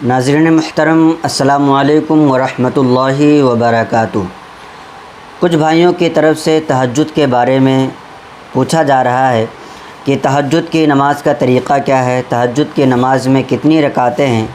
ناظرین محترم، السلام علیکم ورحمۃ اللہ وبرکاتہ۔ کچھ بھائیوں کی طرف سے تہجد کے بارے میں پوچھا جا رہا ہے کہ تہجد کی نماز کا طریقہ کیا ہے، تہجد کی نماز میں کتنی رکعتیں ہیں،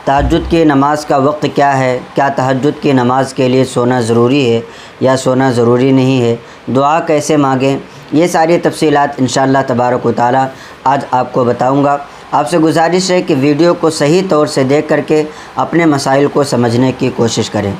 تہجد کی نماز کا وقت کیا ہے، کیا تہجد کی نماز کے لیے سونا ضروری ہے یا سونا ضروری نہیں ہے، دعا کیسے مانگیں، یہ ساری تفصیلات انشاءاللہ تبارک و تعالی آج آپ کو بتاؤں گا۔ آپ سے گزارش ہے کہ ویڈیو کو صحیح طور سے دیکھ کر کے اپنے مسائل کو سمجھنے کی کوشش کریں۔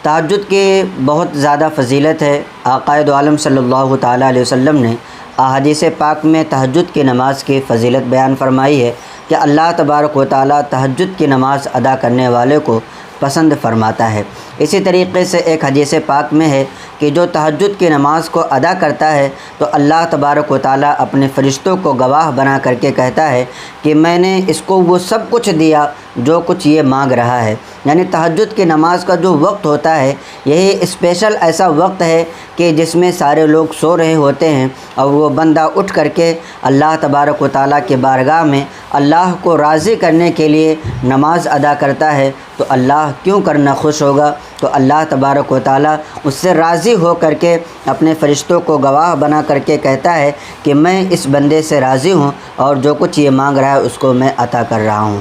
تہجد کی بہت زیادہ فضیلت ہے۔ آقا دو عالم صلی اللہ تعالیٰ علیہ وسلم نے احادیث پاک میں تہجد کی نماز کی فضیلت بیان فرمائی ہے کہ اللہ تبارک و تعالیٰ تہجد کی نماز ادا کرنے والے کو پسند فرماتا ہے۔ اسی طریقے سے ایک حدیث پاک میں ہے کہ جو تہجد کی نماز کو ادا کرتا ہے تو اللہ تبارک و تعالیٰ اپنے فرشتوں کو گواہ بنا کر کے کہتا ہے کہ میں نے اس کو وہ سب کچھ دیا جو کچھ یہ مانگ رہا ہے۔ یعنی تہجد کی نماز کا جو وقت ہوتا ہے یہی اسپیشل ایسا وقت ہے کہ جس میں سارے لوگ سو رہے ہوتے ہیں اور وہ بندہ اٹھ کر کے اللہ تبارک و تعالیٰ کے بارگاہ میں اللہ کو راضی کرنے کے لیے نماز ادا کرتا ہے تو اللہ کیوں کرنا خوش ہوگا، تو اللہ تبارک و تعالیٰ اس سے راضی ہو کر کے اپنے فرشتوں کو گواہ بنا کر کے کہتا ہے کہ میں اس بندے سے راضی ہوں اور جو کچھ یہ مانگ رہا ہے اس کو میں عطا کر رہا ہوں۔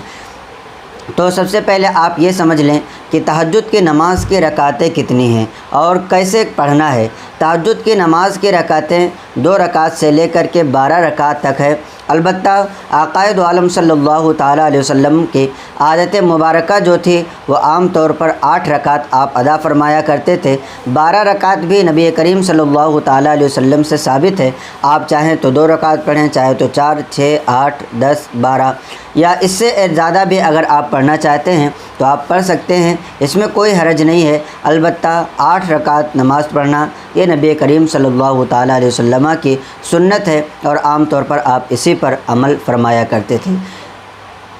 تو سب سے پہلے آپ یہ سمجھ لیں کہ تہجد کی نماز کی رکعتیں کتنی ہیں اور کیسے پڑھنا ہے۔ تہجد کی نماز کی رکعتیں 2 رکعت سے لے کر کے 12 رکعت تک ہے۔ البتہ آقا دو عالم صلی اللہ تعالیٰ علیہ وسلم کی عادت مبارکہ جو تھی وہ عام طور پر 8 رکعت آپ ادا فرمایا کرتے تھے۔ 12 رکعت بھی نبی کریم صلی اللہ تعالیٰ علیہ وسلم سے ثابت ہے۔ آپ چاہیں تو 2 رکعت پڑھیں، چاہے تو 4، 6، 8، 10، 12 یا اس سے زیادہ بھی اگر آپ پڑھنا چاہتے ہیں تو آپ پڑھ سکتے ہیں، اس میں کوئی حرج نہیں ہے۔ البتہ 8 رکعت نماز پڑھنا یہ نبی کریم صلی اللہ تعالیٰ علیہ وسلم کی سنت ہے اور عام طور پر آپ اسی پر عمل فرمایا کرتے تھے۔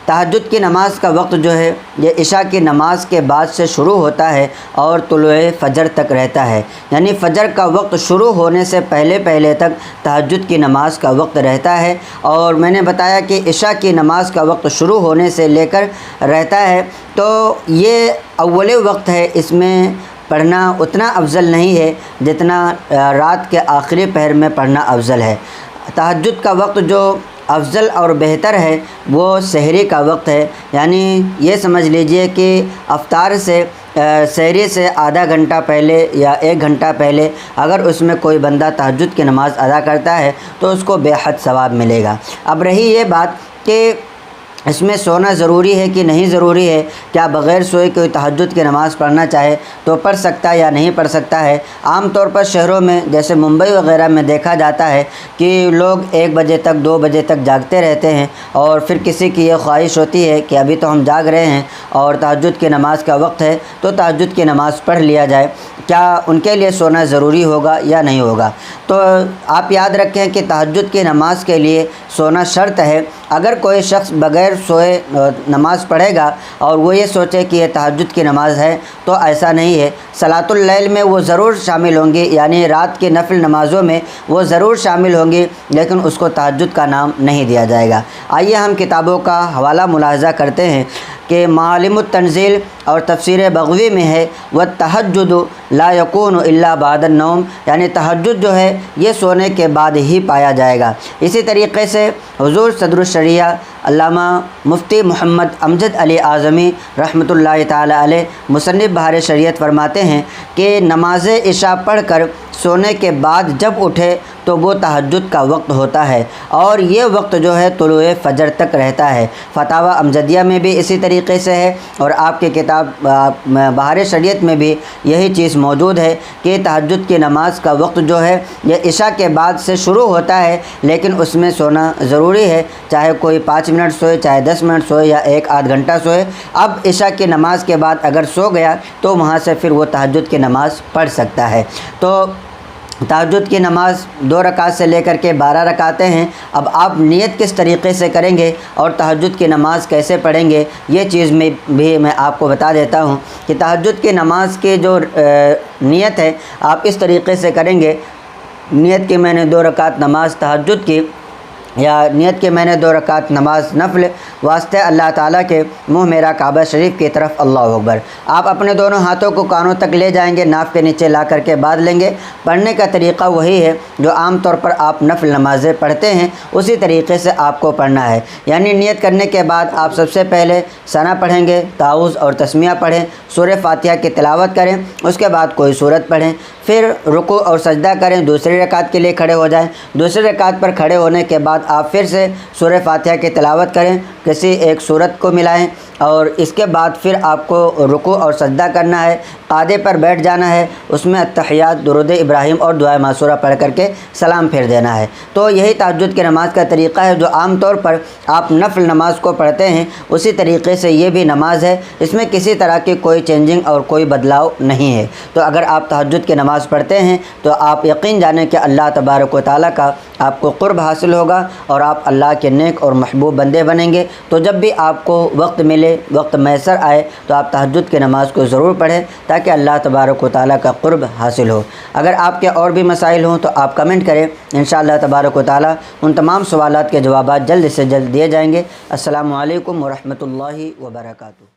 تہجد کی نماز کا وقت جو ہے یہ عشاء کی نماز کے بعد سے شروع ہوتا ہے اور طلوع فجر تک رہتا ہے۔ یعنی فجر کا وقت شروع ہونے سے پہلے تک تہجد کی نماز کا وقت رہتا ہے، اور میں نے بتایا کہ عشاء کی نماز کا وقت شروع ہونے سے لے کر رہتا ہے، تو یہ اول وقت ہے، اس میں پڑھنا اتنا افضل نہیں ہے جتنا رات کے آخری پہر میں پڑھنا افضل ہے۔ تہجد کا وقت جو افضل اور بہتر ہے وہ سحری کا وقت ہے۔ یعنی یہ سمجھ لیجئے کہ افطار سے سحری سے آدھا گھنٹہ پہلے یا 1 گھنٹہ پہلے اگر اس میں کوئی بندہ تہجد کی نماز ادا کرتا ہے تو اس کو بے حد ثواب ملے گا۔ اب رہی یہ بات کہ اس میں سونا ضروری ہے کہ نہیں ضروری ہے، کیا بغیر سوئے کوئی تہجد کی نماز پڑھنا چاہے تو پڑھ سکتا ہے یا نہیں پڑھ سکتا ہے۔ عام طور پر شہروں میں جیسے ممبئی وغیرہ میں دیکھا جاتا ہے کہ لوگ 1 بجے تک 2 بجے تک جاگتے رہتے ہیں، اور پھر کسی کی یہ خواہش ہوتی ہے کہ ابھی تو ہم جاگ رہے ہیں اور تہجد کی نماز کا وقت ہے تو تہجد کی نماز پڑھ لیا جائے۔ کیا ان کے لیے سونا ضروری ہوگا یا نہیں ہوگا؟ تو آپ یاد رکھیں کہ تہجد کی نماز کے لیے سونا شرط ہے۔ اگر کوئی شخص بغیر سوئے نماز پڑھے گا اور وہ یہ سوچے کہ یہ تہجد کی نماز ہے تو ایسا نہیں ہے۔ صلاۃ اللیل میں وہ ضرور شامل ہوں گی، یعنی رات کی نفل نمازوں میں وہ ضرور شامل ہوں گی، لیکن اس کو تہجد کا نام نہیں دیا جائے گا۔ آئیے ہم کتابوں کا حوالہ ملاحظہ کرتے ہیں کہ معالم التنزیل اور تفسیر بغوی میں ہے وَالتَّہَجُّدُ لَا يَكُونُ إِلَّا بَعْدَ النَّوْمِ، یعنی تہجد جو ہے یہ سونے کے بعد ہی پایا جائے گا۔ اسی طریقے سے حضور صدر الشریعہ علامہ مفتی محمد امجد علی اعظمی رحمۃ اللہ تعالی علیہ مصنف بہار شریعت فرماتے ہیں کہ نماز عشاء پڑھ کر سونے کے بعد جب اٹھے تو وہ تہجد کا وقت ہوتا ہے، اور یہ وقت جو ہے طلوع فجر تک رہتا ہے۔ فتاوی امجدیہ میں بھی اسی طریقے سے ہے، اور آپ کی کتاب بہار شریعت میں بھی یہی چیز موجود ہے کہ تہجد کی نماز کا وقت جو ہے یہ عشاء کے بعد سے شروع ہوتا ہے، لیکن اس میں سونا ضروری ہے، چاہے کوئی 5 منٹ سوئے، چاہے 10 منٹ سوئے یا 1 آدھ گھنٹہ سوئے۔ اب عشاء کی نماز کے بعد اگر سو گیا تو وہاں سے پھر وہ تہجد کی نماز پڑھ سکتا ہے۔ تو تہجد کی نماز 2 رکعت سے لے کر کے 12 رکعتیں ہیں۔ اب آپ نیت کس طریقے سے کریں گے اور تہجد کی نماز کیسے پڑھیں گے یہ چیز میں آپ کو بتا دیتا ہوں کہ تہجد کی نماز کی جو نیت ہے آپ اس طریقے سے کریں گے۔ نیت کی میں نے 2 رکعت نماز تہجد کی یا نیت کہ میں نے 2 رکعت نماز نفل واسطے اللہ تعالیٰ کے منہ میرا کعبہ شریف کی طرف اللہ اکبر۔ آپ اپنے دونوں ہاتھوں کو کانوں تک لے جائیں گے، ناف کے نیچے لا کر کے باندھ لیں گے۔ پڑھنے کا طریقہ وہی ہے جو عام طور پر آپ نفل نمازیں پڑھتے ہیں، اسی طریقے سے آپ کو پڑھنا ہے۔ یعنی نیت کرنے کے بعد آپ سب سے پہلے ثنا پڑھیں گے، تعوذ اور تسمیہ پڑھیں، سورہ فاتحہ کی تلاوت کریں، اس کے بعد کوئی سورت پڑھیں، پھر رکوع اور سجدہ کریں، دوسری رکعت کے لیے کھڑے ہو جائیں۔ دوسری رکعت پر کھڑے ہونے کے بعد آپ پھر سے سورہ فاتحہ کی تلاوت کریں، کسی ایک سورت کو ملائیں، اور اس کے بعد پھر آپ کو رکوع اور سجدہ کرنا ہے، قعدے پر بیٹھ جانا ہے، اس میں التحیات، درود ابراہیم اور دعائے معصورہ پڑھ کر کے سلام پھیر دینا ہے۔ تو یہی تہجد کی نماز کا طریقہ ہے جو عام طور پر آپ نفل نماز کو پڑھتے ہیں، اسی طریقے سے یہ بھی نماز ہے، اس میں کسی طرح کی کوئی چینجنگ اور کوئی بدلاؤ نہیں ہے۔ تو اگر آپ تہجد کی نماز پڑھتے ہیں تو آپ یقین جانیں کہ اللہ تبارک و تعالیٰ کا آپ کو قرب حاصل ہوگا اور آپ اللہ کے نیک اور محبوب بندے بنیں گے۔ تو جب بھی آپ کو وقت ملے، وقت میسر آئے، تو آپ تہجد کی نماز کو ضرور پڑھیں تاکہ اللہ تبارک و تعالیٰ کا قرب حاصل ہو۔ اگر آپ کے اور بھی مسائل ہوں تو آپ کمنٹ کریں، انشاءاللہ تبارک و تعالیٰ ان تمام سوالات کے جوابات جلد سے جلد دیے جائیں گے۔ السلام علیکم ورحمۃ اللہ وبرکاتہ۔